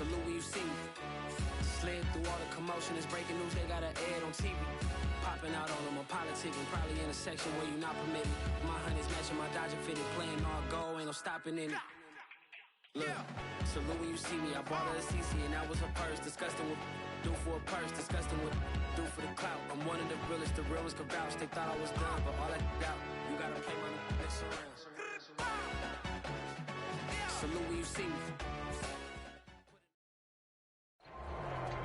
Salute when you see me. Slid through all the commotion, it's breaking news, they got an ad on TV. Popping out on them, I'm politicking, probably in a section where you not permitted. My honey's matching my Dodger fitted, playing all goal, ain't no stopping in it. Look, salute when you see me, I bought her a CC and that was her purse. Disgusting with do for a purse, disgusting with do for the clout. I'm one of the realest could vouch. They thought I was done, but all I out, you gotta play my next around. Salute when you see me.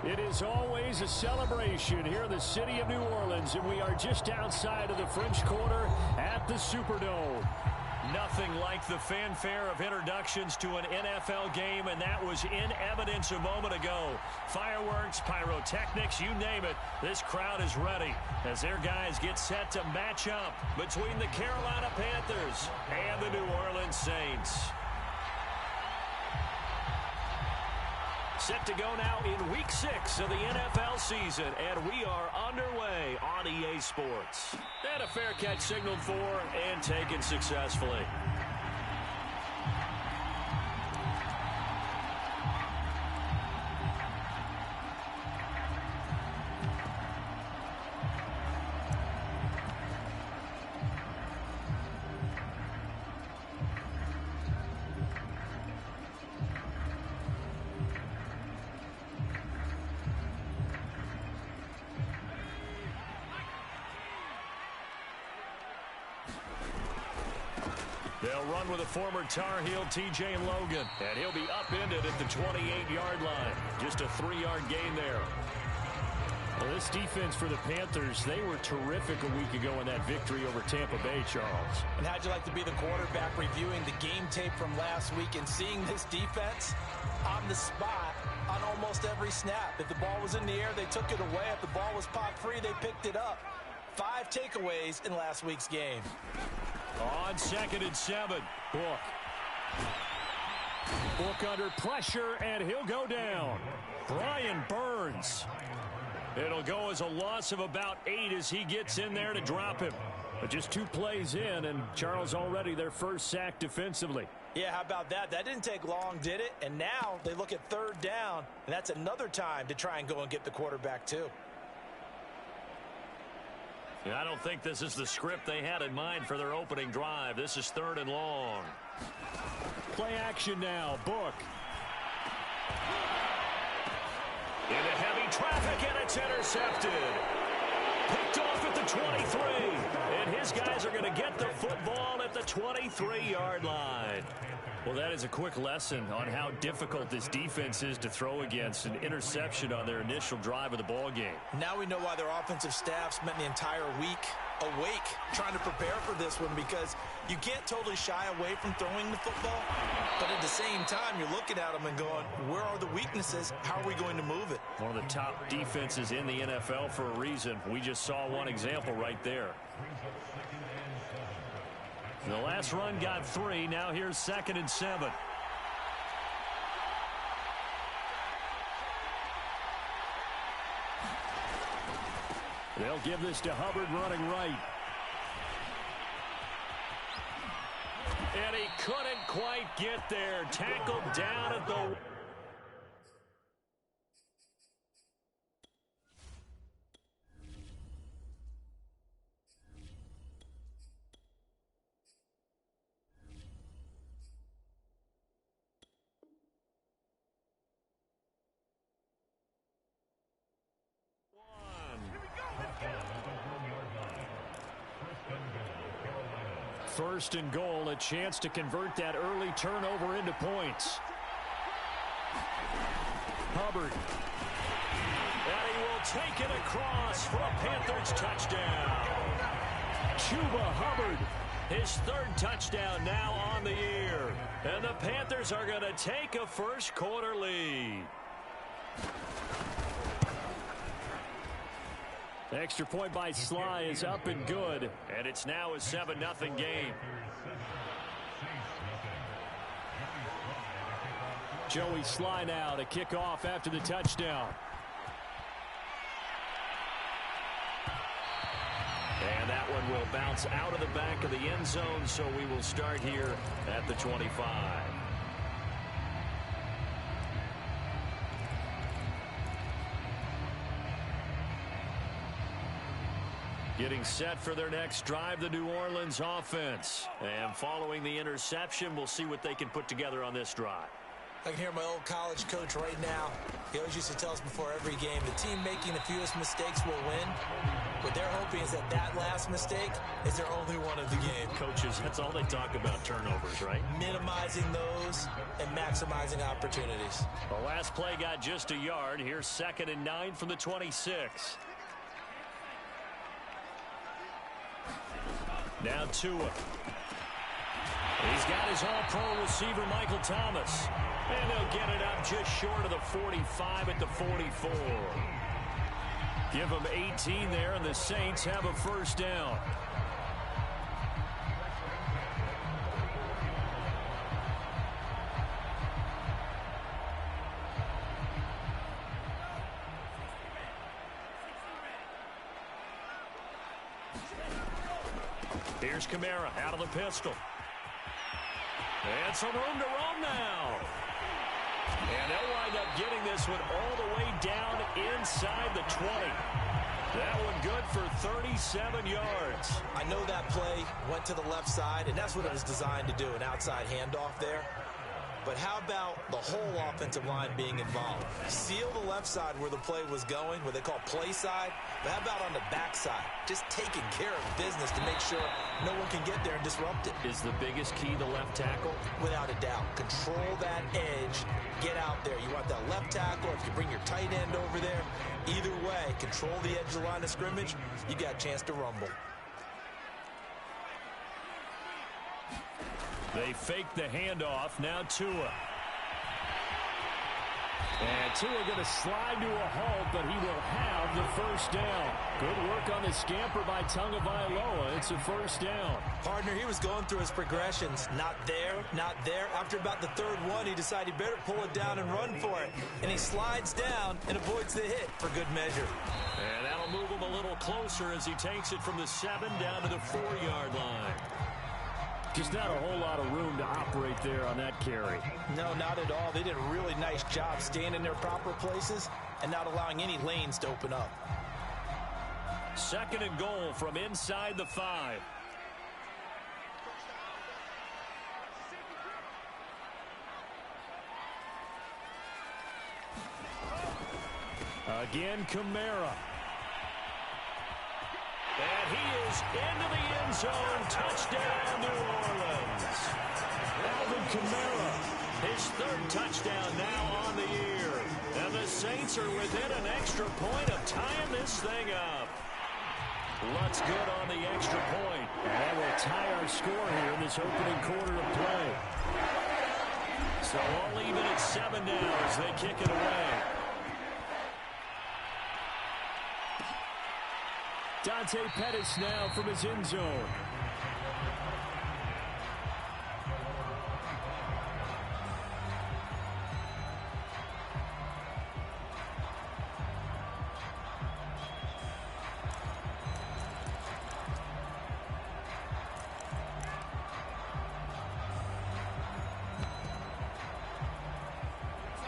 It is always a celebration here in the city of New Orleans, and we are just outside of the French Quarter at the Superdome. Nothing like the fanfare of introductions to an NFL game, and that was in evidence a moment ago. Fireworks, pyrotechnics, you name it, this crowd is ready as their guys get set to match up between the Carolina Panthers and the New Orleans Saints. Set to go now in Week 6 of the NFL season, and we are underway on EA Sports. And a fair catch signaled for and taken successfully. They'll run with a former Tar Heel, T.J. Logan, and he'll be upended at the 28-yard line. Just a 3-yard gain there. Well, this defense for the Panthers, they were terrific a week ago in that victory over Tampa Bay, Charles. And how'd you like to be the quarterback reviewing the game tape from last week and seeing this defense on the spot on almost every snap? If the ball was in the air, they took it away. If the ball was pop free, they picked it up. 5 takeaways in last week's game. On 2nd and 7, Book under pressure, and he'll go down. Brian Burns. It'll go as a loss of about 8 as he gets in there to drop him. But just 2 plays in, and Charles already their first sack defensively. Yeah, how about that? That didn't take long, did it? And now they look at 3rd down, and that's another time to try and go and get the quarterback too. I don't think this is the script they had in mind for their opening drive. This is 3rd and long. Play action now. Book. Into heavy traffic, and it's intercepted. Picked off at the 23. And his guys are going to get the football at the 23-yard line. Well, that is a quick lesson on how difficult this defense is to throw against. An interception on their initial drive of the ball game. Now we know why their offensive staff spent the entire week awake trying to prepare for this one, because you can't totally shy away from throwing the football, but at the same time you're looking at them and going, where are the weaknesses? How are we going to move it? One of the top defenses in the NFL for a reason. We just saw one example right there. The last run got 3. Now here's 2nd and 7. They'll give this to Hubbard running right. And he couldn't quite get there. Tackled down at the... First and goal, a chance to convert that early turnover into points. Hubbard. And he will take it across for a Panthers touchdown. Chuba Hubbard, his 3rd touchdown now on the year. And the Panthers are going to take a first quarter lead. Extra point by Sly is up and good, and it's now a 7-0 game. Joey Sly now to kick off after the touchdown. And that one will bounce out of the back of the end zone, so we will start here at the 25. Getting set for their next drive, the New Orleans offense. And following the interception, we'll see what they can put together on this drive. I can hear my old college coach right now. He always used to tell us before every game, the team making the fewest mistakes will win. What they're hoping is that last mistake is their only one of the game. Coaches, that's all they talk about, turnovers, right? Minimizing those and maximizing opportunities. The last play got just a yard. Here's 2nd and 9 from the 26. Now Tua. He's got his all-pro receiver, Michael Thomas. And he'll get it up just short of the 45 at the 44. Give him 18 there, and the Saints have a first down. Here's Kamara out of the pistol. And some room to roam now. And they'll wind up getting this one all the way down inside the 20. That one good for 37 yards. I know that play went to the left side, and that's what it was designed to do, an outside handoff there. But how about the whole offensive line being involved? Seal the left side where the play was going, what they call play side. But how about on the back side? Just taking care of business to make sure no one can get there and disrupt it. Is the biggest key the left tackle? Without a doubt. Control that edge. Get out there. You want that left tackle. If you bring your tight end over there, either way, control the edge of the line of scrimmage, you got a chance to rumble. They fake the handoff. Now Tua. And Tua going to slide to a halt, but he will have the first down. Good work on the scamper by Tagovailoa. It's a first down. Partner, he was going through his progressions. Not there, not there. After about the third one, he decided he better pull it down and run for it. And he slides down and avoids the hit for good measure. And that'll move him a little closer as he takes it from the 7 down to the 4-yard line. Just not a whole lot of room to operate there on that carry. No, not at all. They did a really nice job staying in their proper places and not allowing any lanes to open up. 2nd and goal from inside the 5. Again, Kamara. And he is into the end zone. Touchdown, New Orleans. Alvin Kamara, his 3rd touchdown now on the year. And the Saints are within an extra point of tying this thing up. Lutz good on the extra point. And that will tie our score here in this opening quarter of play. So all even at 7 now as they kick it away. Dante Pettis now from his end zone.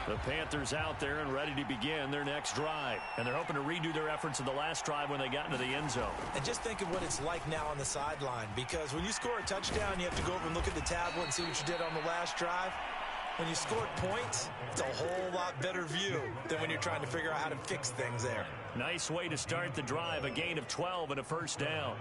The Panthers out there and ready to begin their next drive. And they're hoping to redo their efforts in the last drive when they got into the end zone. And just think of what it's like now on the sideline, because when you score a touchdown, you have to go over and look at the tablet and see what you did on the last drive. When you scored points, it's a whole lot better view than when you're trying to figure out how to fix things there. Nice way to start the drive, a gain of 12 and a first down.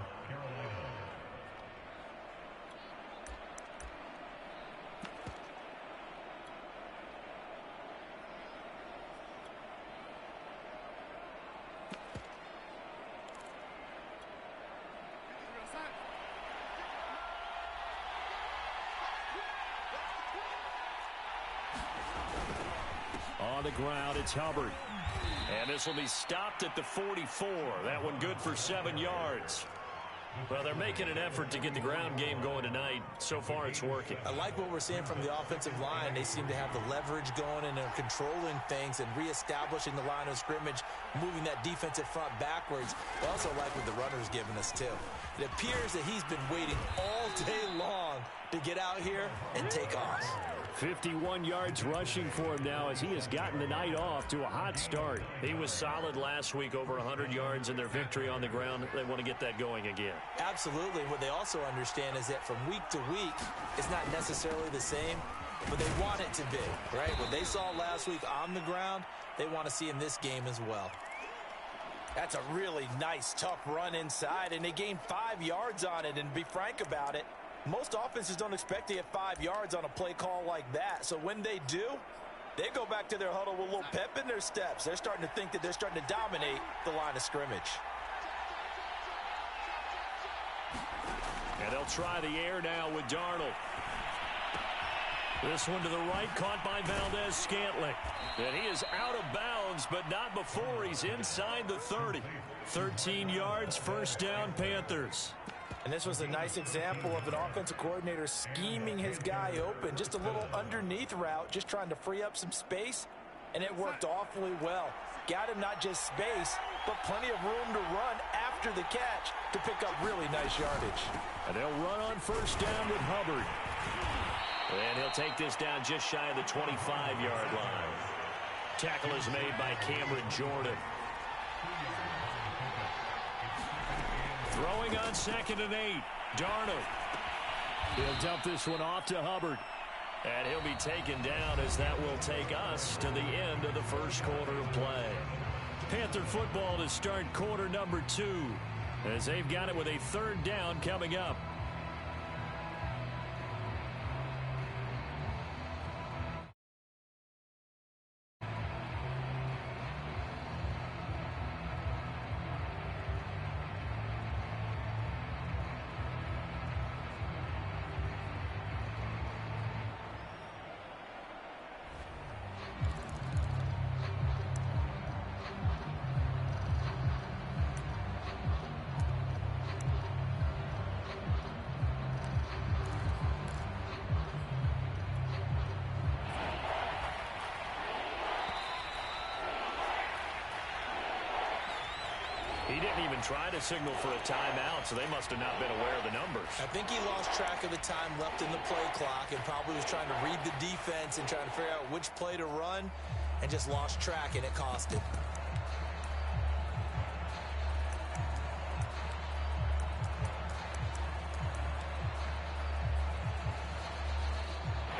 On the ground, it's Hubbard. And this will be stopped at the 44. That one good for 7 yards. Well, they're making an effort to get the ground game going tonight. So far, it's working. I like what we're seeing from the offensive line. They seem to have the leverage going, and they're controlling things and reestablishing the line of scrimmage, moving that defensive front backwards. I also like what the runner's giving us, too. It appears that he's been waiting all day long to get out here and take off. 51 yards rushing for him now as he has gotten the night off to a hot start. He was solid last week, over 100 yards in their victory on the ground. They want to get that going again. Absolutely. What they also understand is that from week to week, it's not necessarily the same, but they want it to be, right? What they saw last week on the ground, they want to see in this game as well. That's a really nice, tough run inside, and they gained 5 yards on it. And to be frank about it, most offenses don't expect to get 5 yards on a play call like that. So when they do, they go back to their huddle with a little pep in their steps. They're starting to think that they're starting to dominate the line of scrimmage. And they'll try the air now with Darnold. This one to the right, caught by Valdez-Scantling. And he is out of bounds, but not before he's inside the 30. 13 yards, first down, Panthers. And this was a nice example of an offensive coordinator scheming his guy open. Just a little underneath route, just trying to free up some space, and it worked awfully well. Got him not just space, but plenty of room to run after the catch to pick up really nice yardage. And they'll run on first down with Hubbard. And he'll take this down just shy of the 25-yard line. Tackle is made by Cameron Jordan. Throwing on 2nd and 8. Darnold. He'll dump this one off to Hubbard. And he'll be taken down as that will take us to the end of the first quarter of play. Panther football to start quarter number 2 as they've got it with a 3rd down coming up. He didn't even try to signal for a timeout, so they must have not been aware of the numbers. I think he lost track of the time left in the play clock and probably was trying to read the defense and trying to figure out which play to run and just lost track, and it cost him.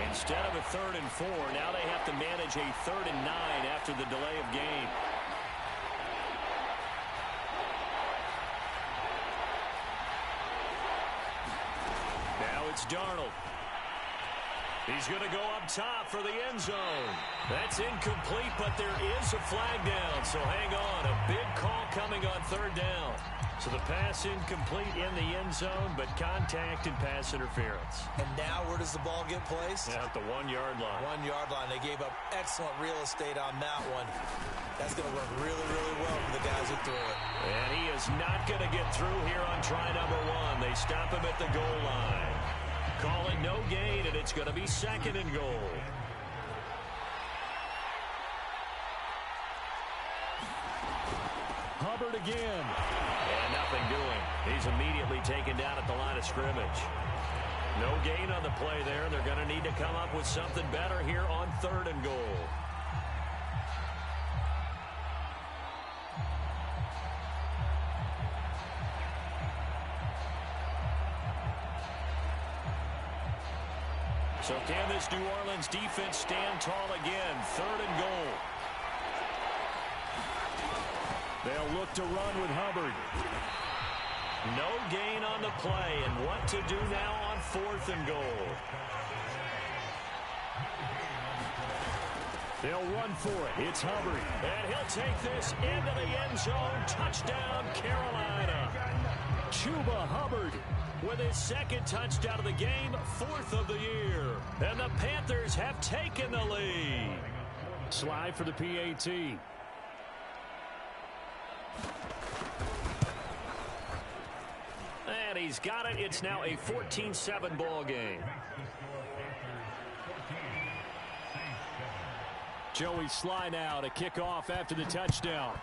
Instead of a 3rd and 4, now they have to manage a 3rd and 9 after the delay of game. It's Darnold. He's going to go up top for the end zone. That's incomplete, but there is a flag down, so hang on. A big call coming on 3rd down. So the pass incomplete in the end zone, but contact and pass interference. And now where does the ball get placed? At the 1-yard line. 1-yard line. They gave up excellent real estate on that one. That's going to work really, really well for the guys who threw it. And he is not going to get through here on try number 1. They stop him at the goal line. Calling no gain, and it's going to be 2nd and goal. Hubbard again. And nothing doing. He's immediately taken down at the line of scrimmage. No gain on the play there. They're going to need to come up with something better here on 3rd and goal. So can this New Orleans defense stand tall again? 3rd and goal. They'll look to run with Hubbard. No gain on the play, and what to do now on 4th and goal. They'll run for it. It's Hubbard. And he'll take this into the end zone. Touchdown, Carolina. Chuba Hubbard with his 2nd touchdown of the game, 4th of the year. And the Panthers have taken the lead. Slide for the PAT. And he's got it. It's now a 14-7 ball game. Joey Sly now to kick off after the touchdown.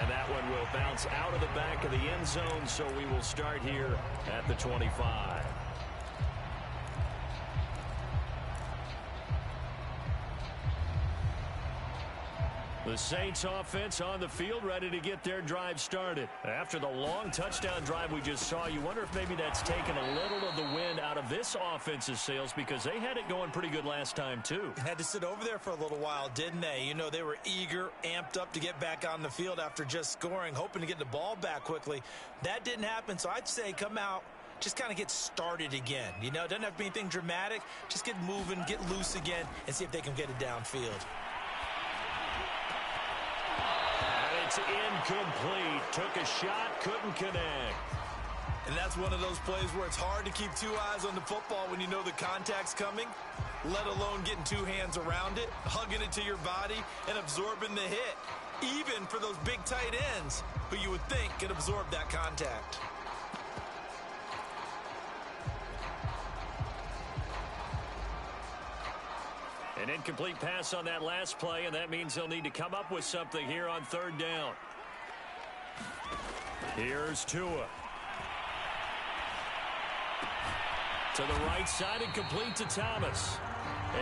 And that one will bounce out of the back of the end zone, so we will start here at the 25. The Saints offense on the field, ready to get their drive started. After the long touchdown drive we just saw, you wonder if maybe that's taken a little of the wind out of this offense's sails, because they had it going pretty good last time too. Had to sit over there for a little while, didn't they? You know, they were eager, amped up to get back on the field after just scoring, hoping to get the ball back quickly. That didn't happen, so I'd say come out, just kind of get started again. You know, it doesn't have to be anything dramatic. Just get moving, get loose again, and see if they can get it downfield. It's incomplete. Took a shot, couldn't connect. And that's one of those plays where it's hard to keep two eyes on the football when you know the contact's coming, let alone getting two hands around it, hugging it to your body, and absorbing the hit. Even for those big tight ends who you would think could absorb that contact. An incomplete pass on that last play, and that means they'll need to come up with something here on third down. Here's Tua. To the right side and complete to Thomas.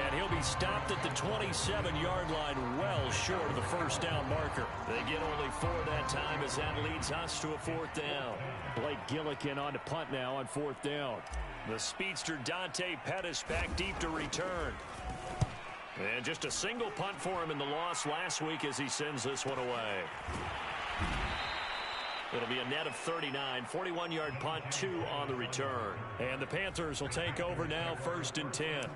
And he'll be stopped at the 27-yard line, well short of the first down marker. They get only 4 that time as that leads us to a fourth down. Blake Gillikin on to punt now on fourth down. The speedster Dante Pettis back deep to return. And just a single punt for him in the loss last week as he sends this one away. It'll be a net of 39, 41-yard punt, 2 on the return. And the Panthers will take over now, 1st and 10.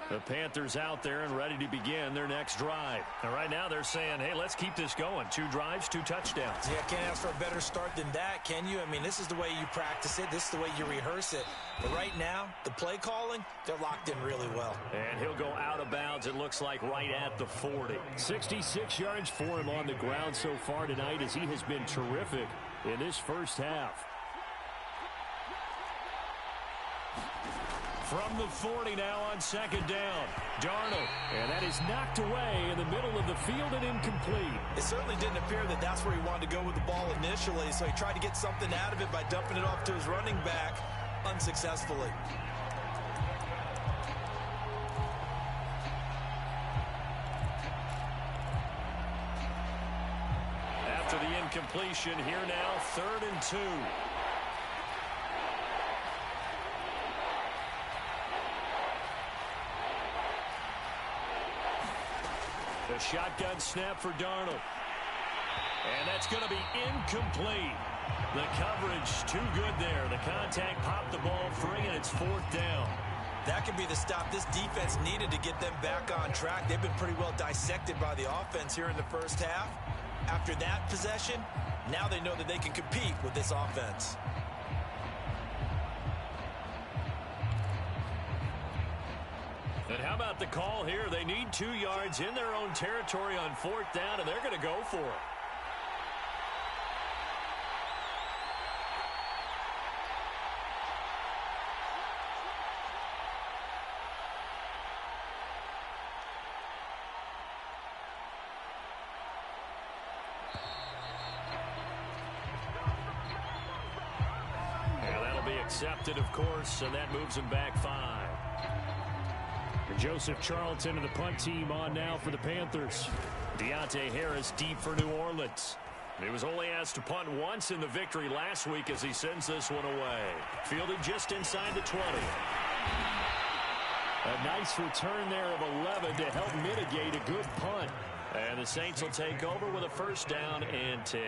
The Panthers out there and ready to begin their next drive. And right now they're saying, hey, let's keep this going. 2 drives, 2 touchdowns. Yeah, can't ask for a better start than that, can you? I mean, this is the way you practice it. This is the way you rehearse it. But right now, the play calling, they're locked in really well. And he'll go out of bounds, it looks like, right at the 40. 66 yards for him on the ground so far tonight as he has been terrific in this first half. From the 40 now on second down. Darnold. And that is knocked away in the middle of the field and incomplete. It certainly didn't appear that that's where he wanted to go with the ball initially, so he tried to get something out of it by dumping it off to his running back unsuccessfully. After the incompletion, here now, 3rd and 2. The shotgun snap for Darnold. And that's going to be incomplete. The coverage too good there. The contact popped the ball free, and it's 4th down. That could be the stop this defense needed to get them back on track. They've been pretty well dissected by the offense here in the first half. After that possession, now they know that they can compete with this offense. And how about the call here? They need 2 yards in their own territory on 4th down, and they're going to go for it. And that'll be accepted, of course, and that moves them back 5. Joseph Charlton and the punt team on now for the Panthers. Deontay Harris deep for New Orleans. He was only asked to punt once in the victory last week as he sends this one away. Fielded just inside the 20. A nice return there of 11 to help mitigate a good punt. And the Saints will take over with a 1st down and 10.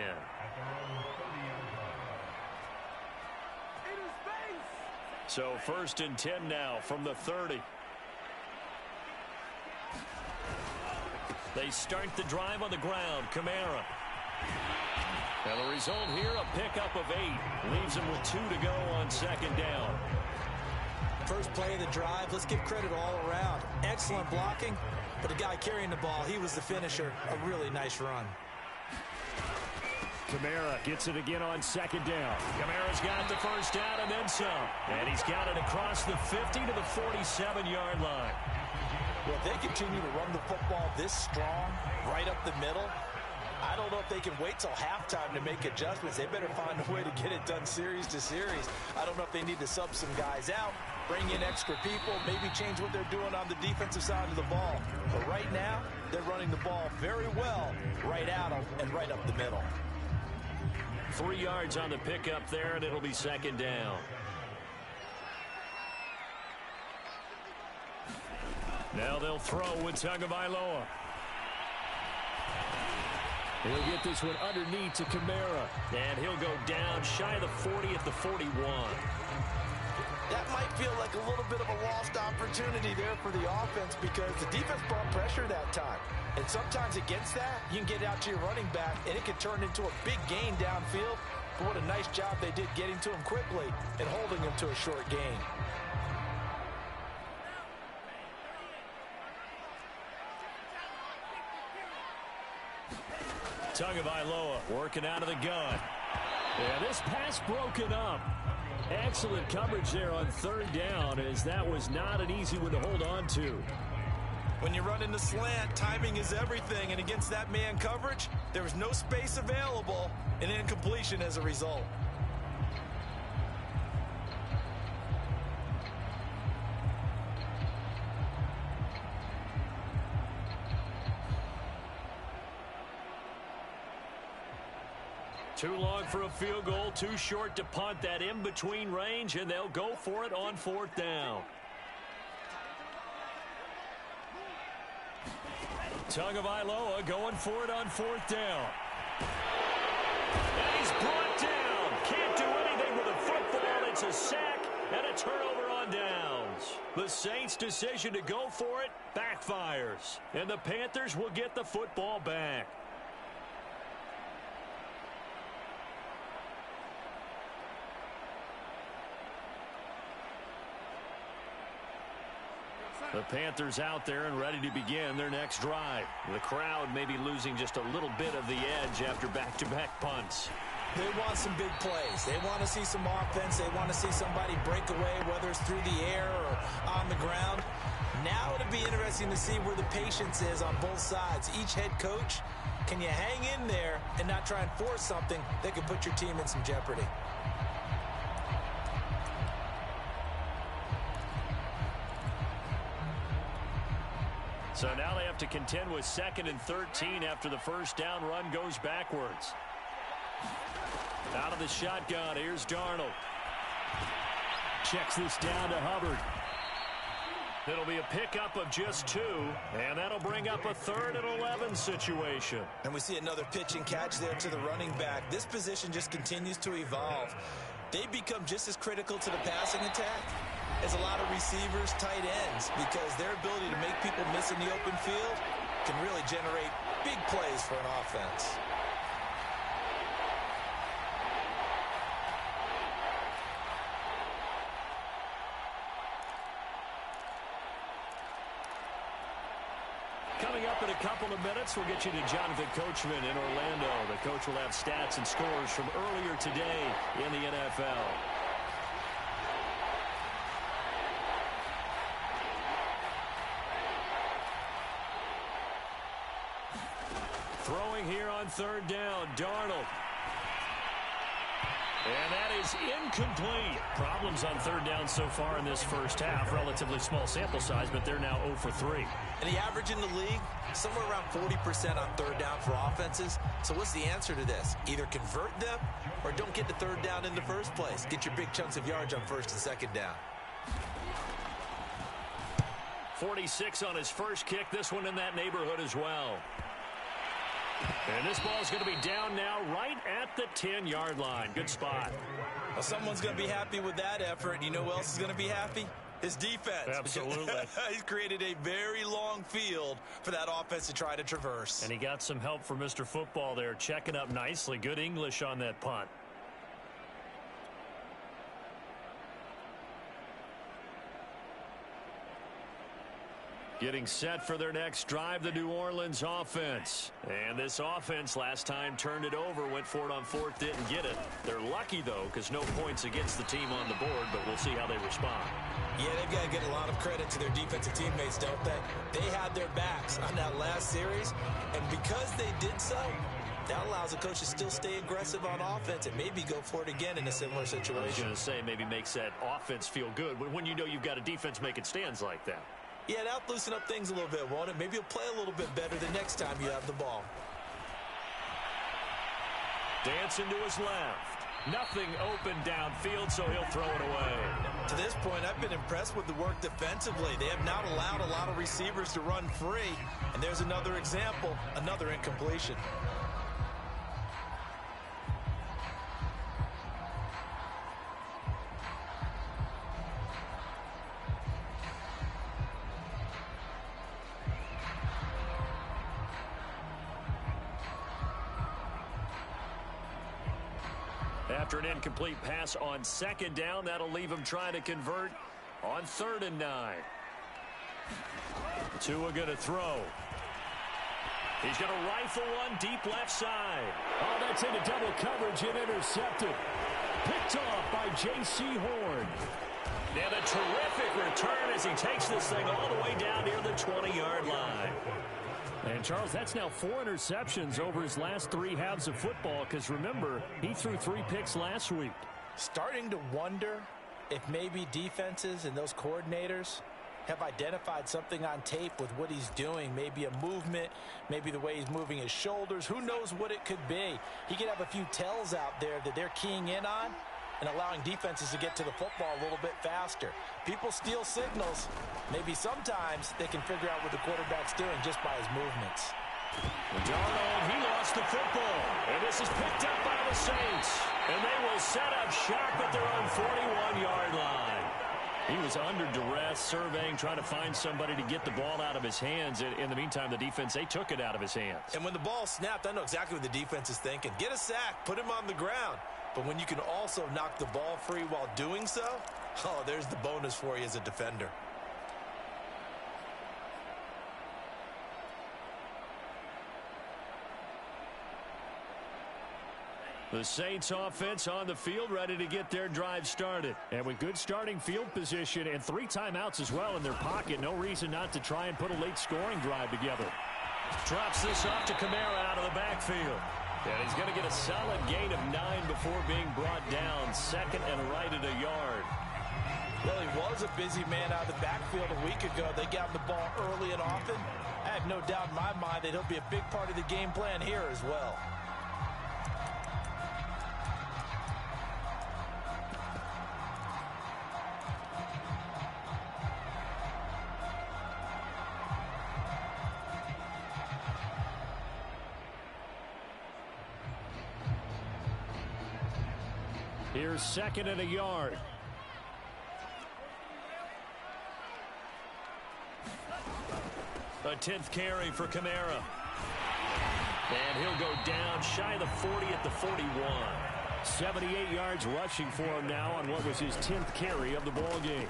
So 1st and 10 now from the 30. They start the drive on the ground. Kamara. And the result here, a pickup of 8. Leaves them with 2 to go on 2nd down. First play of the drive, let's give credit all around. Excellent blocking, but the guy carrying the ball, he was the finisher. A really nice run. Kamara gets it again on second down. Kamara's got the first down and then some. And he's got it across the 50 to the 47-yard line. Well, if they continue to run the football this strong, right up the middle, I don't know if they can wait till halftime to make adjustments. They better find a way to get it done series to series. I don't know if they need to sub some guys out, bring in extra people, maybe change what they're doing on the defensive side of the ball. But right now, they're running the ball very well right at them and right up the middle. 3 yards on the pickup there, and it'll be second down. Now they'll throw with Tagovailoa. He'll get this one underneath to Kamara. And he'll go down shy of the 40 at the 41. That might feel like a little bit of a lost opportunity there for the offense because the defense brought pressure that time. And sometimes against that, you can get out to your running back, and it can turn into a big gain downfield. But what a nice job they did getting to him quickly and holding him to a short gain. Tagovailoa working out of the gun. And this pass broken up. Excellent coverage there on third down, as that was not an easy one to hold on to. When you run in the slant, timing is everything, and against that man coverage, there was no space available, and incompletion as a result. Too long for a field goal, too short to punt. That in-between range, and they'll go for it on fourth down. Tagovailoa going for it on fourth down. And he's brought down. Can't do anything with a football. It's a sack and a turnover on downs. The Saints' decision to go for it backfires. And the Panthers will get the football back. The Panthers out there and ready to begin their next drive. The crowd may be losing just a little bit of the edge after back-to-back punts. They want some big plays. They want to see some offense. They want to see somebody break away, whether it's through the air or on the ground. Now it'll be interesting to see where the patience is on both sides. Each head coach, can you hang in there and not try and force something that could put your team in some jeopardy? So now they have to contend with 2nd and 13 after the first down run goes backwards. Out of the shotgun, here's Darnold. Checks this down to Hubbard. It'll be a pickup of just 2, and that'll bring up a 3rd and 11 situation. And we see another pitch and catch there to the running back. This position just continues to evolve. They become just as critical to the passing attack as a lot of receivers, tight ends, because their ability to make people miss in the open field can really generate big plays for an offense. Coming up in a couple of minutes, we'll get you to Jonathan Coachman in Orlando. The coach will have stats and scores from earlier today in the NFL. Throwing here on third down, Darnold. And that is incomplete. Problems on third down so far in this first half. Relatively small sample size, but they're now 0 for 3. And the average in the league, somewhere around 40% on third down for offenses. So what's the answer to this? Either convert them or don't get the third down in the first place. Get your big chunks of yards on first and second down. 46 on his first kick. This one in that neighborhood as well. And this ball is going to be down now right at the 10-yard line. Good spot. Well, someone's going to be happy with that effort. You know who else is going to be happy? His defense. Absolutely. He's created a very long field for that offense to try to traverse. And he got some help from Mr. Football there, checking up nicely. Good English on that punt. Getting set for their next drive, the New Orleans offense. And this offense last time turned it over, went for it on fourth, didn't get it. They're lucky, though, because no points against the team on the board, but we'll see how they respond. Yeah, they've got to get a lot of credit to their defensive teammates, don't they? They had their backs on that last series, and because they did so, that allows the coach to still stay aggressive on offense and maybe go for it again in a similar situation. I was going to say, maybe makes that offense feel good when you know you've got a defense making stands like that. Yeah, that'll loosen up things a little bit, won't it? Maybe you'll play a little bit better the next time you have the ball. Dancing to his left. Nothing open downfield, so he'll throw it away. To this point, I've been impressed with the work defensively. They have not allowed a lot of receivers to run free. And there's another example, another incompletion. After an incomplete pass on second down, that'll leave him trying to convert on 3rd and 9. Tua going to throw. He's going to rifle one deep left side. Oh, that's into double coverage and intercepted. Picked off by J.C. Horn. And a terrific return as he takes this thing all the way down near the 20-yard line. And, Charles, that's now 4 interceptions over his last 3 halves of football because, remember, he threw 3 picks last week. Starting to wonder if maybe defenses and those coordinators have identified something on tape with what he's doing. Maybe a movement, maybe the way he's moving his shoulders. Who knows what it could be? He could have a few tells out there that they're keying in on and allowing defenses to get to the football a little bit faster. People steal signals. Maybe sometimes they can figure out what the quarterback's doing just by his movements. Darnold, he lost the football. And this is picked up by the Saints. And they will set up shop at their own 41-yard line. He was under duress, surveying, trying to find somebody to get the ball out of his hands. In the meantime, the defense, they took it out of his hands. And when the ball snapped, I know exactly what the defense is thinking. Get a sack, put him on the ground. But when you can also knock the ball free while doing so, oh, there's the bonus for you as a defender. The Saints offense on the field, ready to get their drive started. And with good starting field position and 3 timeouts as well in their pocket, no reason not to try and put a late scoring drive together. Drops this off to Kamara out of the backfield. And he's going to get a solid gain of 9 before being brought down. Second and right at a yard. Well, he was a busy man out of the backfield a week ago. They got him the ball early and often. I have no doubt in my mind that he'll be a big part of the game plan here as well. Here's 2nd and a yard. A 10th carry for Kamara. And he'll go down shy of the 40 at the 41. 78 yards rushing for him now on what was his 10th carry of the ball game.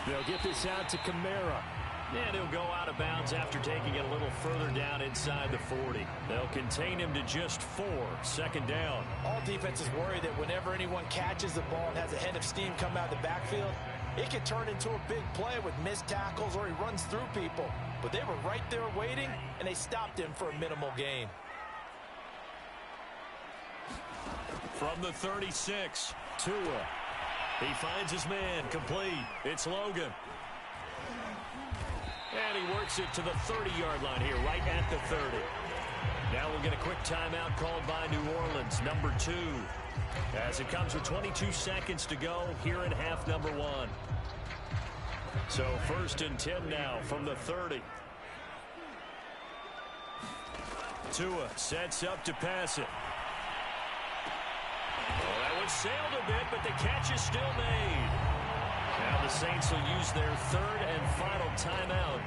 They'll get this out to Kamara. And he'll go out of bounds after taking it a little further down inside the 40. They'll contain him to just 4. 2nd down. All defenses worry that whenever anyone catches the ball and has a head of steam come out of the backfield, it can turn into a big play with missed tackles or he runs through people. But they were right there waiting, and they stopped him for a minimal gain. From the 36, Tua. He finds his man, complete. It's Logan. And he works it to the 30-yard line here, right at the 30. Now we'll get a quick timeout called by New Orleans, number 2. As it comes with 22 seconds to go here in half number 1. So 1st and 10 now from the 30. Tua sets up to pass it. Well, that one sailed a bit, but the catch is still made. Now the Saints will use their 3rd and final timeout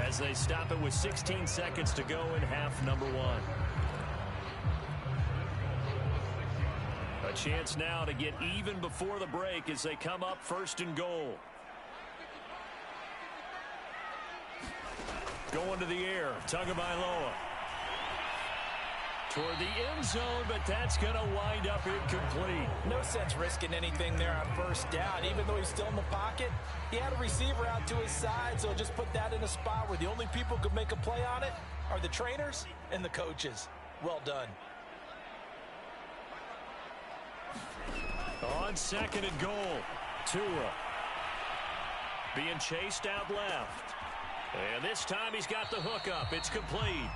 as they stop it with 16 seconds to go in half number 1. A chance now to get even before the break as they come up 1st and goal. Going to the air. Tagovailoa. Toward the end zone, but that's going to wind up incomplete. No sense risking anything there on first down. Even though he's still in the pocket, he had a receiver out to his side, so just put that in a spot where the only people who could make a play on it are the trainers and the coaches. Well done. On second and goal, Tua being chased out left. And this time he's got the hook up. It's complete.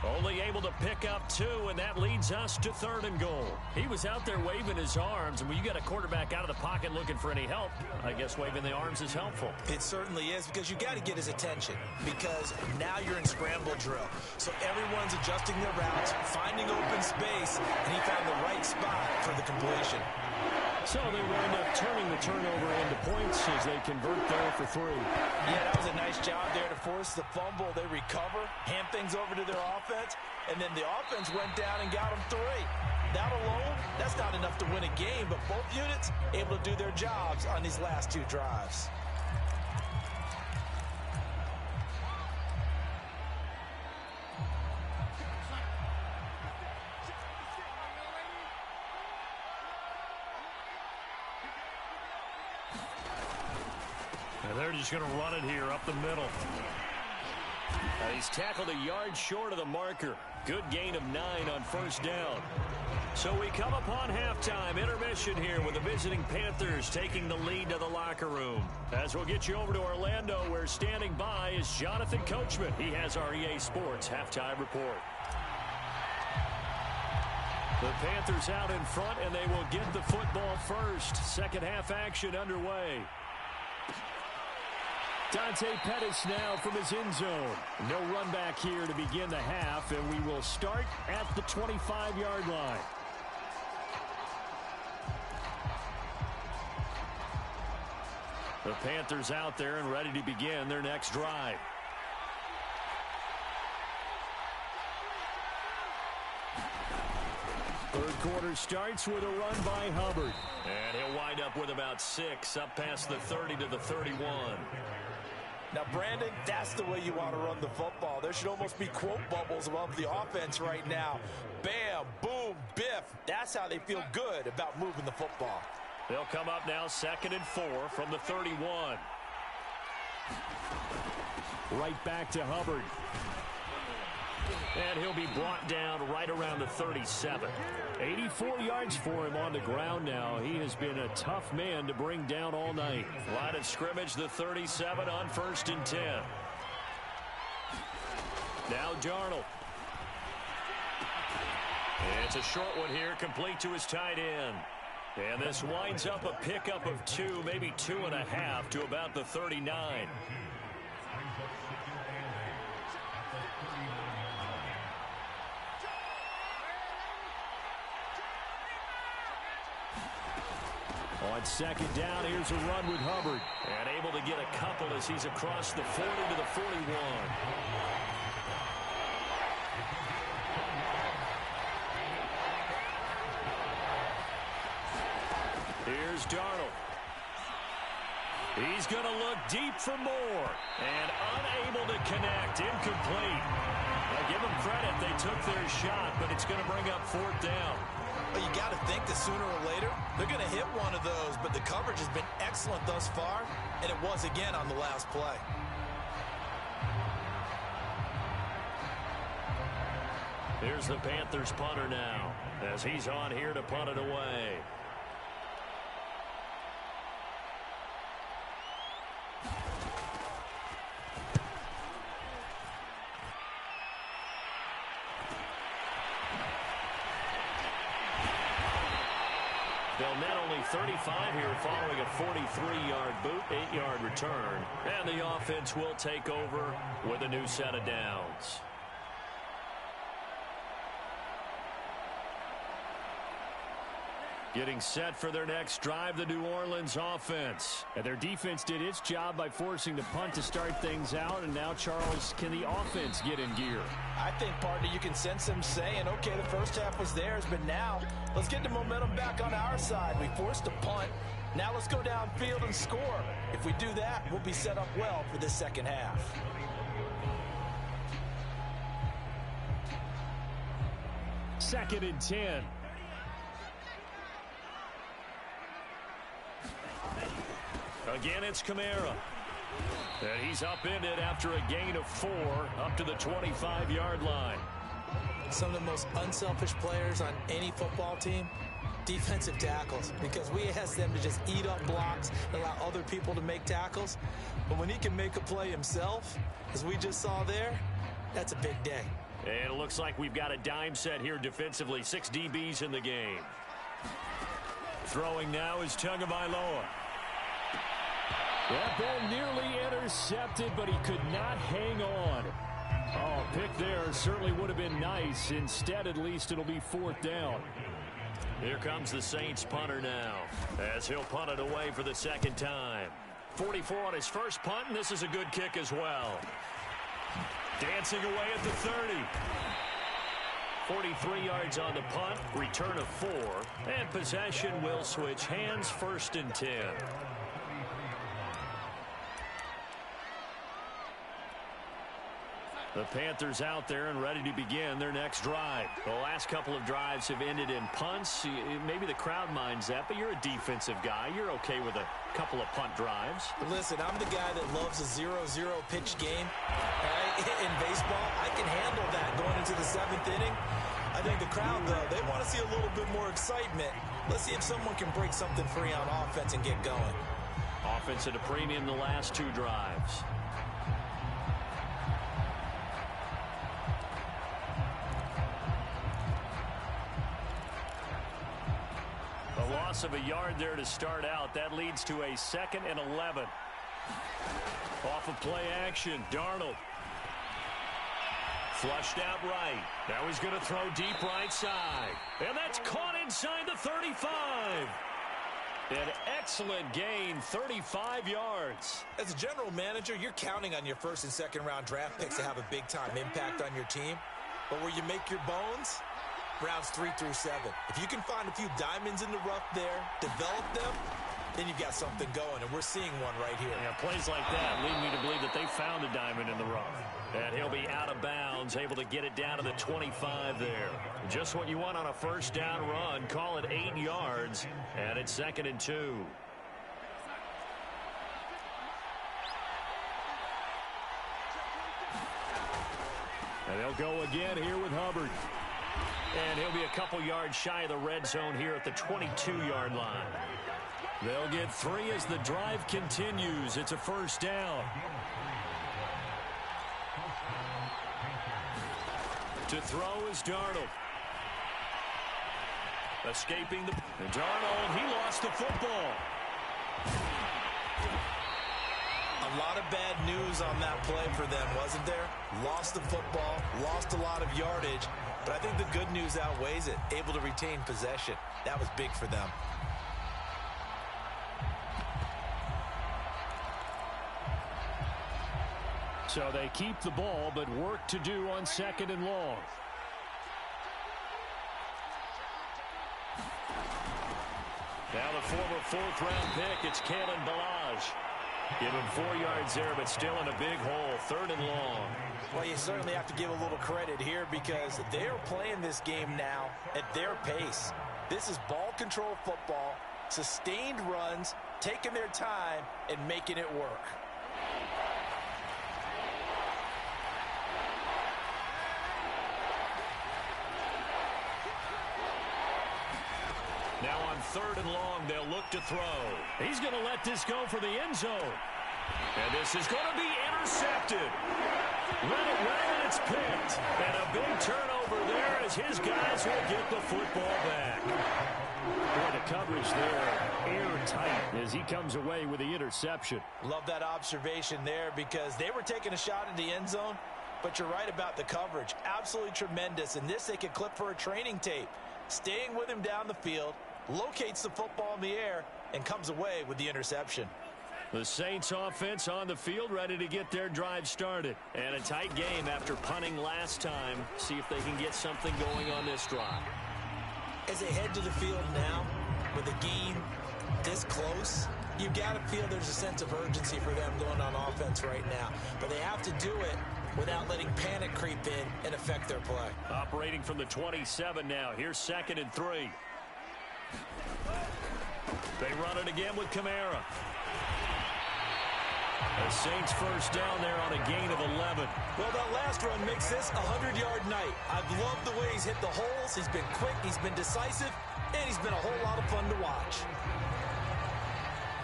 Only able to pick up 2, and that leads us to third and goal. He was out there waving his arms, and when you got a quarterback out of the pocket looking for any help, I guess waving the arms is helpful. It certainly is, because you got to get his attention, because now you're in scramble drill. So everyone's adjusting their routes, finding open space, and he found the right spot for the completion. So they wind up turning the turnover into points as they convert there for 3. Yeah, that was a nice job there to force the fumble. They recover, hand things over to their offense, and then the offense went down and got them 3. That alone, that's not enough to win a game, but both units able to do their jobs on these last 2 drives. They're just going to run it here up the middle. He's tackled a yard short of the marker. Good gain of 9 on first down. So we come upon halftime intermission here with the visiting Panthers taking the lead to the locker room. As we'll get you over to Orlando, where standing by is Jonathan Coachman. He has our EA Sports halftime report. The Panthers out in front, and they will get the football first. Second half action underway. Dante Pettis now from his end zone. No run back here to begin the half, and we will start at the 25-yard line. The Panthers out there and ready to begin their next drive. Third quarter starts with a run by Hubbard. And he'll wind up with about 6 up past the 30 to the 31. Now, Brandon, that's the way you want to run the football. There should almost be quote bubbles above the offense right now. Bam, boom, biff. That's how they feel good about moving the football. They'll come up now 2nd and 4 from the 31. Right back to Hubbard. And he'll be brought down right around the 37. 84 yards for him on the ground now. He has been a tough man to bring down all night. Line of scrimmage, the 37 on 1st and 10. Now Darnold. It's a short one here, complete to his tight end. And this winds up a pickup of 2, maybe 2.5 to about the 39. On second down, here's a run with Hubbard. And able to get a couple as he's across the 40 to the 41. Here's Darnold. He's going to look deep for more. And unable to connect. Incomplete. Now give them credit. They took their shot, but it's going to bring up 4th down. Well, you got to think that sooner or later, they're going to hit one of those, but the coverage has been excellent thus far, and it was again on the last play. Here's the Panthers punter now, as he's on here to punt it away. They'll net only 35 here following a 43-yard boot, 8-yard return. And the offense will take over with a new set of downs. Getting set for their next drive, the New Orleans offense. And their defense did its job by forcing the punt to start things out. And now, Charles, can the offense get in gear? I think, partner, you can sense them saying, okay, the first half was theirs, but now let's get the momentum back on our side. We forced a punt. Now let's go downfield and score. If we do that, we'll be set up well for this second half. 2nd and 10. Again, it's Kamara. And he's upended after a gain of 4 up to the 25-yard line. Some of the most unselfish players on any football team, defensive tackles, because we ask them to just eat up blocks and allow other people to make tackles. But when he can make a play himself, as we just saw there, that's a big day. And it looks like we've got a dime set here defensively. 6 DBs in the game. Throwing now is Tagovailoa. That ball nearly intercepted, but he could not hang on. Oh, pick there certainly would have been nice. Instead, at least, it'll be 4th down. Here comes the Saints punter now, as he'll punt it away for the 2nd time. 44 on his first punt, and this is a good kick as well. Dancing away at the 30. 43 yards on the punt, return of 4, and possession will switch hands, 1st and 10. The Panthers out there and ready to begin their next drive. The last couple of drives have ended in punts. Maybe the crowd minds that, but you're a defensive guy. You're okay with a couple of punt drives. Listen, I'm the guy that loves a 0-0 pitch game. Right? In baseball, I can handle that going into the 7th inning. I think the crowd, though, they want to see a little bit more excitement. Let's see if someone can break something free on offense and get going. Offense at a premium the last 2 drives. A loss of a yard there to start out. That leads to a 2nd and 11. Off of play action, Darnold. Flushed out right. Now he's going to throw deep right side. And that's caught inside the 35. An excellent gain, 35 yards. As a general manager, you're counting on your 1st and 2nd round draft picks to have a big-time impact on your team. But where you make your bones, rounds 3 through 7. If you can find a few diamonds in the rough there, develop them, then you've got something going, and we're seeing one right here. Yeah, plays like that lead me to believe that they found a diamond in the rough. And he'll be out of bounds, able to get it down to the 25 there. Just what you want on a 1st down run. Call it 8 yards, and it's 2nd and 2. And they'll go again here with Hubbard. And he'll be a couple yards shy of the red zone here at the 22-yard line. They'll get 3 as the drive continues. It's a 1st down. To throw is Darnold. Escaping the... Darnold, he lost the football. A lot of bad news on that play for them, wasn't there? Lost the football, lost a lot of yardage, but I think the good news outweighs it. Able to retain possession. That was big for them. So they keep the ball, but work to do on 2nd and long. Now the former 4th-round pick, it's Kalen Ballage. Give him 4 yards there, but still in a big hole, 3rd and long. Well, you certainly have to give a little credit here because they're playing this game now at their pace. This is ball control football, sustained runs, taking their time, and making it work. Now on 3rd and long, they'll look to throw. He's going to let this go for the end zone. And this is going to be intercepted. Read it well, and it's picked. And a big turnover there as his guys will get the football back. Boy, the coverage there, airtight as he comes away with the interception. Love that observation there because they were taking a shot at the end zone, but you're right about the coverage. Absolutely tremendous. And this they could clip for a training tape. Staying with him down the field, locates the football in the air, and comes away with the interception. The Saints offense on the field ready to get their drive started. And a tight game after punting last time. See if they can get something going on this drive. As they head to the field now, with a game this close, you've got to feel there's a sense of urgency for them going on offense right now. But they have to do it without letting panic creep in and affect their play. Operating from the 27 now. Here's 2nd and 3. They run it again with Kamara. The Saints first down there on a gain of 11. Well, that last run makes this a 100-yard night. I've loved the way he's hit the holes. He's been quick, he's been decisive, and he's been a whole lot of fun to watch.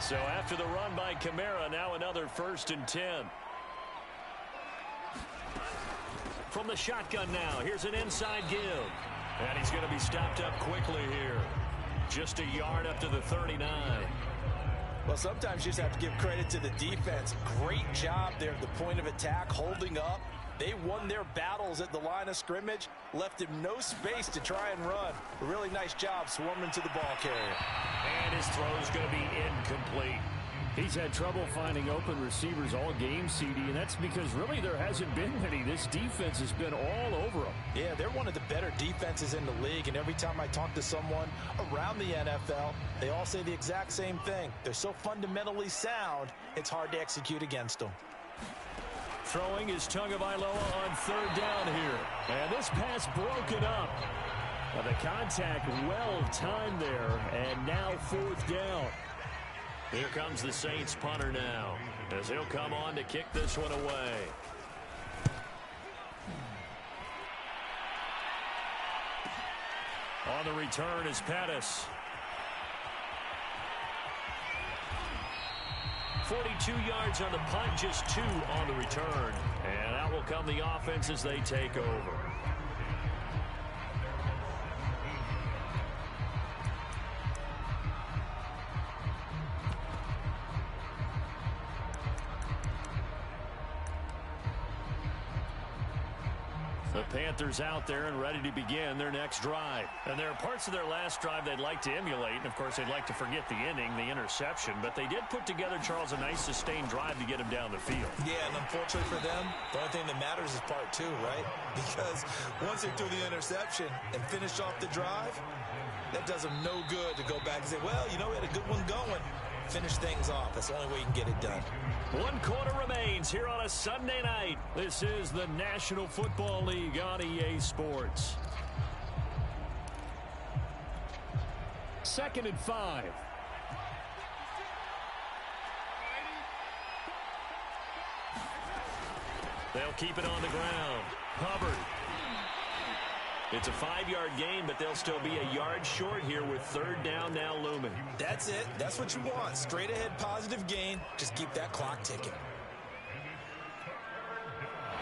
So after the run by Kamara, now another 1st and 10. From the shotgun now, here's an inside give. And he's going to be stopped up quickly here. Just a yard up to the 39. Well, sometimes you just have to give credit to the defense. Great job there at the point of attack, holding up. They won their battles at the line of scrimmage, left him no space to try and run. A really nice job swarming to the ball carrier. And his throw is going to be incomplete. He's had trouble finding open receivers all game, CD, and that's because really there hasn't been many. This defense has been all over them. Yeah, they're one of the better defenses in the league, and every time I talk to someone around the NFL, they all say the exact same thing. They're so fundamentally sound, it's hard to execute against them. Throwing is Tagovailoa on 3rd down here. And this pass broken up. Now the contact well timed there, and now 4th down. Here comes the Saints punter now, as he'll come on to kick this one away. On the return is Pettis. 42 yards on the punt, just 2 on the return. And out will come the offense as they take over. The Panthers out there and ready to begin their next drive. And there are parts of their last drive they'd like to emulate. And, of course, they'd like to forget the inning, the interception. But they did put together, Charles, a nice sustained drive to get him down the field. Yeah, and unfortunately for them, the only thing that matters is part 2, right? Because once they threw the interception and finished off the drive, that does them no good to go back and say, well, you know, we had a good one going. Finish things off. That's the only way you can get it done. 1 quarter remains here on a Sunday night. This is the National Football League on EA Sports. 2nd and 5. They'll keep it on the ground. Hubbard. It's a 5-yard gain, but they'll still be a yard short here with 3rd down now looming. That's it. That's what you want. Straight ahead positive gain. Just keep that clock ticking.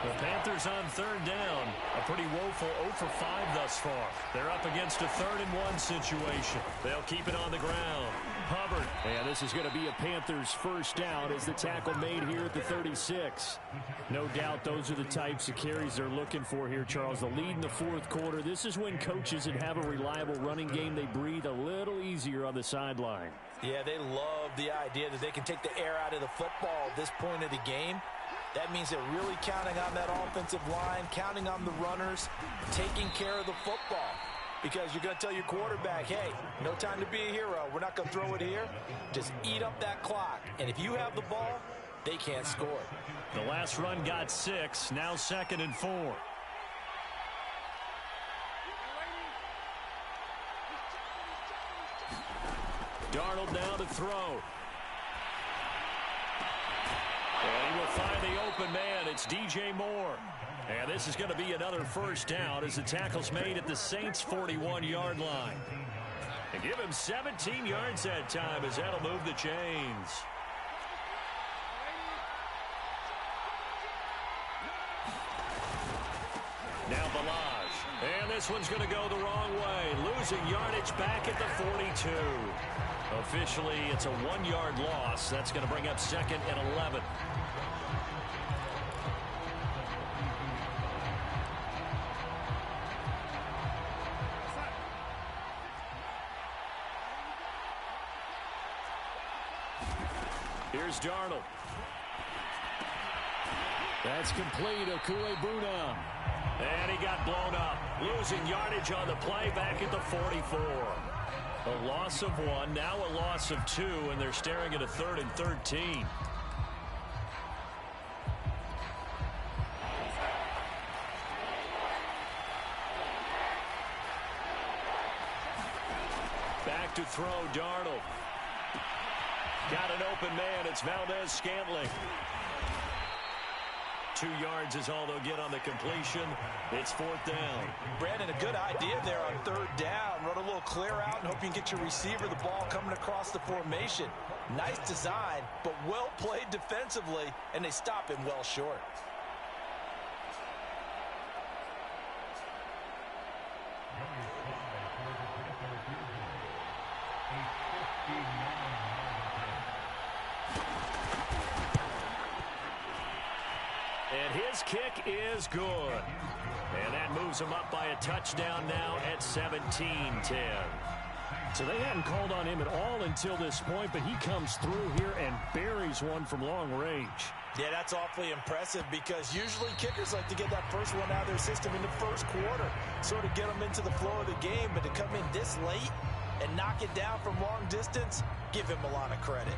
The Panthers on 3rd down. A pretty woeful 0 for 5 thus far. They're up against a 3rd and 1 situation. They'll keep it on the ground. Hubbard. And this is going to be a Panthers 1st down as the tackle made here at the 36. No doubt those are the types of carries they're looking for here, Charles. The lead in the 4th quarter. This is when coaches that have a reliable running game, they breathe a little easier on the sideline. Yeah, they love the idea that they can take the air out of the football at this point of the game. That means they're really counting on that offensive line, counting on the runners, taking care of the football. Because you're going to tell your quarterback, hey, no time to be a hero. We're not going to throw it here. Just eat up that clock. And if you have the ball, they can't score. The last run got 6. Now 2nd and 4. Darnold now to throw. And he will find the open man. It's DJ Moore. And this is going to be another 1st down as the tackle's made at the Saints' 41-yard line. And give him 17 yards that time as that'll move the chains. Now Balaj. And this one's going to go the wrong way. Losing yardage back at the 42. Officially, it's a 1-yard loss. That's going to bring up 2nd and 11. Here's Darnold. That's complete. Okuebuna. And he got blown up. Losing yardage on the play back at the 44. A loss of 1, now a loss of 2, and they're staring at a 3rd and 13. back to throw. Darnold. Got an open man. It's Valdez-Scantling. 2 yards is all they'll get on the completion. It's 4th down. Brandon, a good idea there on 3rd down. Run a little clear out and hope you can get your receiver the ball coming across the formation. Nice design, but well played defensively, and they stop him well short. And his kick is good. And that moves him up by a touchdown now at 17-10. So they hadn't called on him at all until this point, but he comes through here and buries one from long range. Yeah, that's awfully impressive because usually kickers like to get that first one out of their system in the first quarter, sort of get them into the flow of the game, but to come in this late and knock it down from long distance, give him a lot of credit.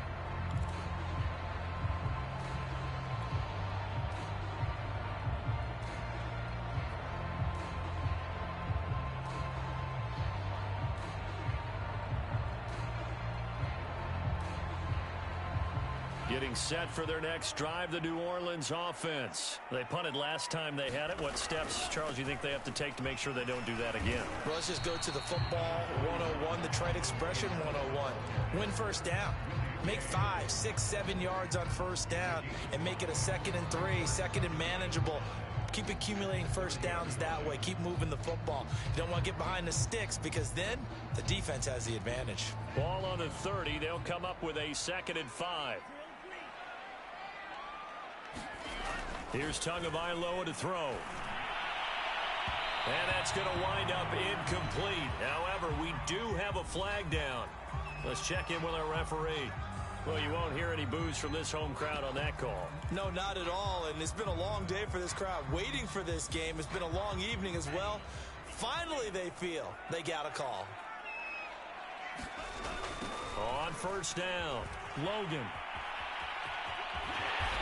Getting set for their next drive, the New Orleans offense. They punted last time they had it. What steps, Charles, you think they have to take to make sure they don't do that again? Well, let's just go to the football 101, the trade expression 101. Win first down. Make 5, 6, 7 yards on first down and make it a 2nd and 3, 2nd and manageable. Keep accumulating first downs that way. Keep moving the football. You don't want to get behind the sticks because then the defense has the advantage. Ball on the 30. They'll come up with a 2nd and 5. Here's Tagovailoa to throw. And that's going to wind up incomplete. However, we do have a flag down. Let's check in with our referee. Well, you won't hear any boos from this home crowd on that call. No, not at all. And it's been a long day for this crowd waiting for this game. It's been a long evening as well. Finally, they feel they got a call. On first down, Logan.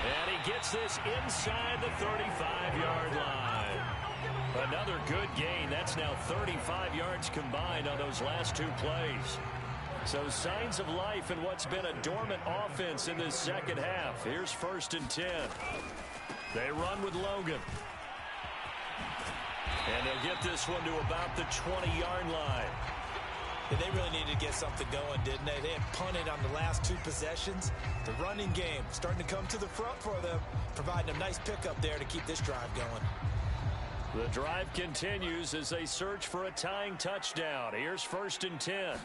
And he gets this inside the 35-yard line. Another good gain. That's now 35 yards combined on those last 2 plays. So signs of life in what's been a dormant offense in this second half. Here's 1st and 10. They run with Logan. And they'll get this one to about the 20-yard line. And they really needed to get something going, didn't they? They had punted on the last 2 possessions. The running game starting to come to the front for them, providing a nice pickup there to keep this drive going. The drive continues as they search for a tying touchdown. Here's 1st and 10.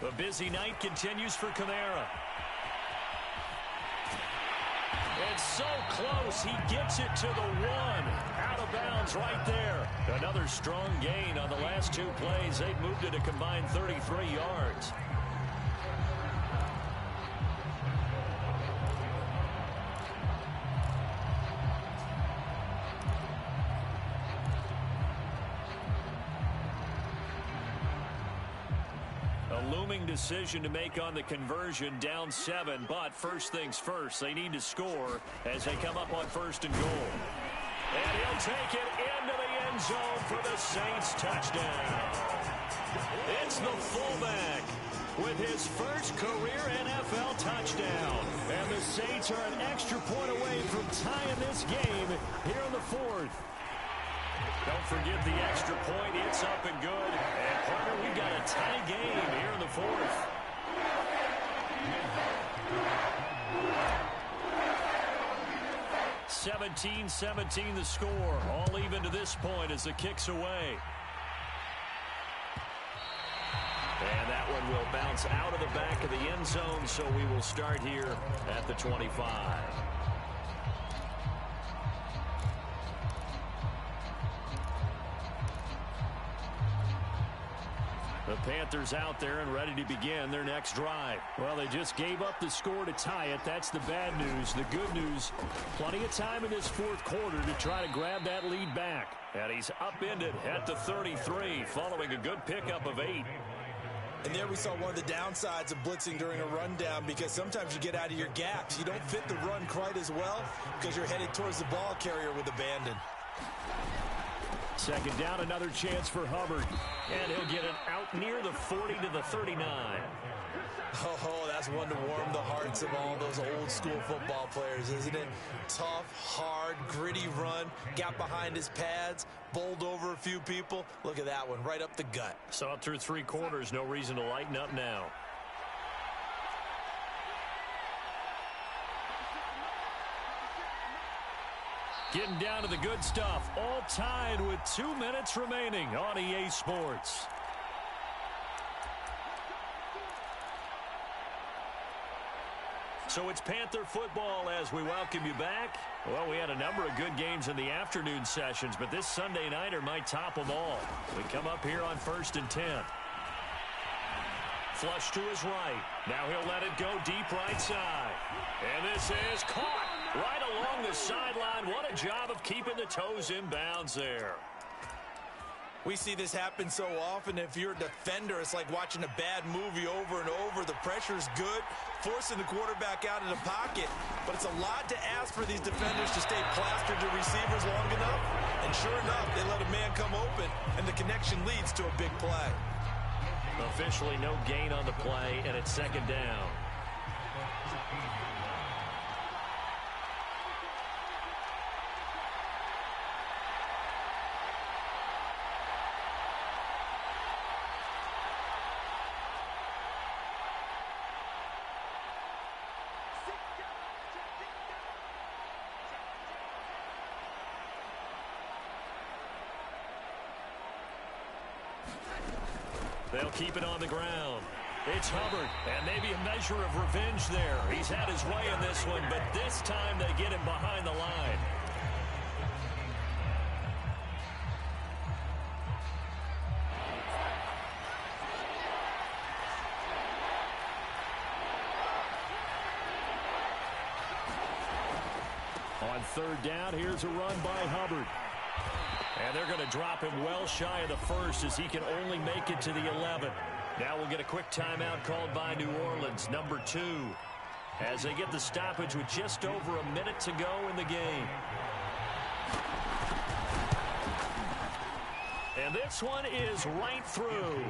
A busy night continues for Kamara. And so close, he gets it to the 1. Out of bounds right there. Another strong gain on the last 2 plays. They've moved it a combined 33 yards. Looming decision to make on the conversion, down 7, but first things first, they need to score as they come up on 1st and goal. And he'll take it into the end zone for the Saints touchdown. It's the fullback with his first career NFL touchdown. And the Saints are an extra point away from tying this game here in the 4th. Don't forget the extra point. It's up and good. And, partner, we've got a tie game here in the 4th. (17-17) the score. All even to this point as the kick's away. And that one will bounce out of the back of the end zone, so we will start here at the 25. The Panthers out there and ready to begin their next drive. Well, they just gave up the score to tie it. That's the bad news. The good news, plenty of time in this 4th quarter to try to grab that lead back. And he's upended at the 33 following a good pickup of 8. And there we saw one of the downsides of blitzing during a rundown because sometimes you get out of your gaps. You don't fit the run quite as well because you're headed towards the ball carrier with abandon. Second down, another chance for Hubbard. And he'll get it out near the 40 to the 39. Oh, that's one to warm the hearts of all those old school football players, isn't it? Tough, hard, gritty run, got behind his pads, bowled over a few people. Look at that one, right up the gut. Saw it through 3 quarters, no reason to lighten up now. Getting down to the good stuff, all tied with 2 minutes remaining on EA Sports. So it's Panther football as we welcome you back. Well, we had a number of good games in the afternoon sessions, but this Sunday nighter might top them all. We come up here on 1st and 10. Flush to his right. Now he'll let it go deep right side. And this is caught right along the sideline. What a job of keeping the toes in bounds there. We see this happen so often. If you're a defender, it's like watching a bad movie over and over. The pressure's good, forcing the quarterback out of the pocket. But it's a lot to ask for these defenders to stay plastered to receivers long enough. And sure enough, they let a man come open, and the connection leads to a big play. Officially no gain on the play, and it's second down. They'll keep it on the ground. It's Hubbard, and maybe a measure of revenge there. He's had his way in this one, but this time they get him behind the line. On 3rd down, here's a run by Hubbard. And they're going to drop him well shy of the 1st as he can only make it to the 11. Now we'll get a quick timeout called by New Orleans, number 2, as they get the stoppage with just over a minute to go in the game. And this one is right through.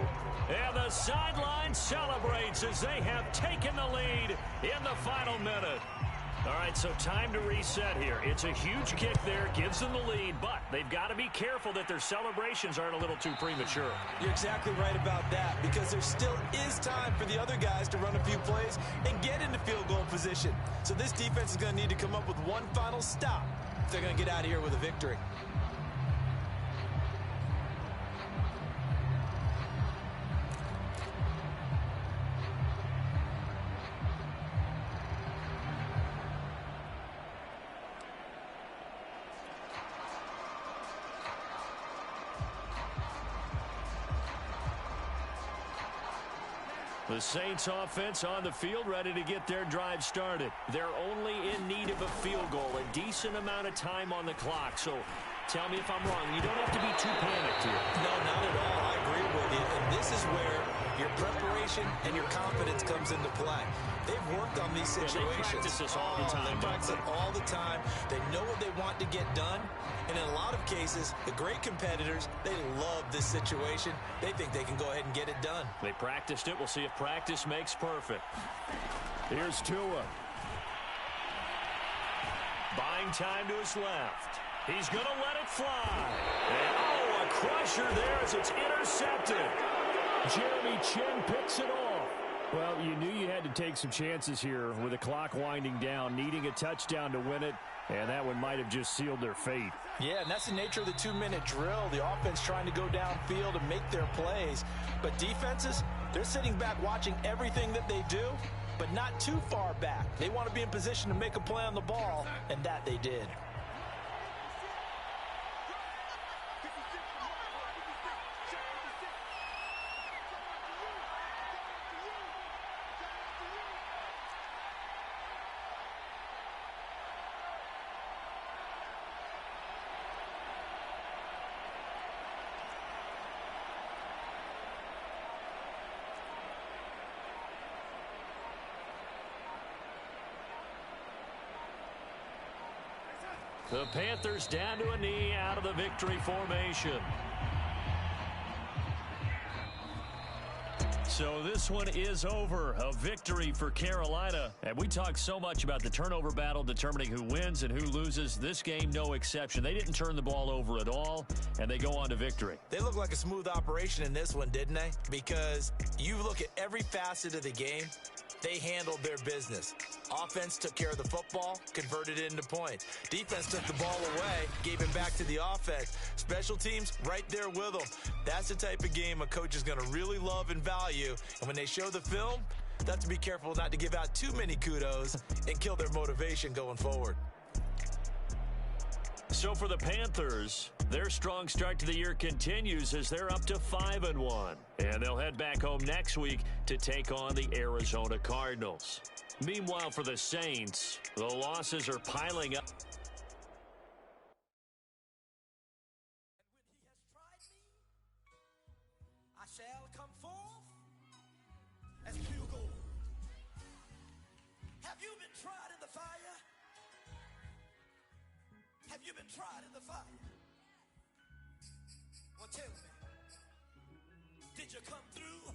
And the sideline celebrates as they have taken the lead in the final minute. All right, so time to reset here. It's a huge kick there, gives them the lead, but they've got to be careful that their celebrations aren't a little too premature. You're exactly right about that, because there still is time for the other guys to run a few plays and get into field goal position. So this defense is going to need to come up with one final stop if they're going to get out of here with a victory. The Saints offense on the field, ready to get their drive started. They're only in need of a field goal, a decent amount of time on the clock. So tell me if I'm wrong. You don't have to be too panicked here. No, not at all. I agree with you. And this is where your preparation and your confidence comes into play. They've worked on these situations. They practice this all the time. They practice it all the time. They know what they want to get done. And in a lot of cases, the great competitors, they love this situation. They think they can go ahead and get it done. They practiced it. We'll see if practice makes perfect. Here's Tua. Buying time to his left. He's going to let it fly. And, oh, a crusher there as it's intercepted. Jeremy Chin picks it off. Well, you knew you had to take some chances here with the clock winding down, needing a touchdown to win it, and that one might have just sealed their fate. Yeah, and that's the nature of the 2-minute drill. The offense trying to go downfield and make their plays. But defenses, they're sitting back watching everything that they do, but not too far back. They want to be in position to make a play on the ball, and that they did. The Panthers down to a knee out of the victory formation. So this one is over. A victory for Carolina. And we talk so much about the turnover battle determining who wins and who loses. This game, no exception. They didn't turn the ball over at all, and they go on to victory. They look like a smooth operation in this one, didn't they? Because you look at every facet of the game, they handled their business. Offense took care of the football, converted it into points. Defense took the ball away, gave it back to the offense. Special teams, right there with them. That's the type of game a coach is going to really love and value. And when they show the film, they have to be careful not to give out too many kudos and kill their motivation going forward. So for the Panthers, their strong start to the year continues as they're up to 5-1. And they'll head back home next week to take on the Arizona Cardinals. Meanwhile, for the Saints, the losses are piling up. I shall come forth as pure gold. Have you been tried in the fire? Have you been tried in the fire? Well, tell me, did you come through?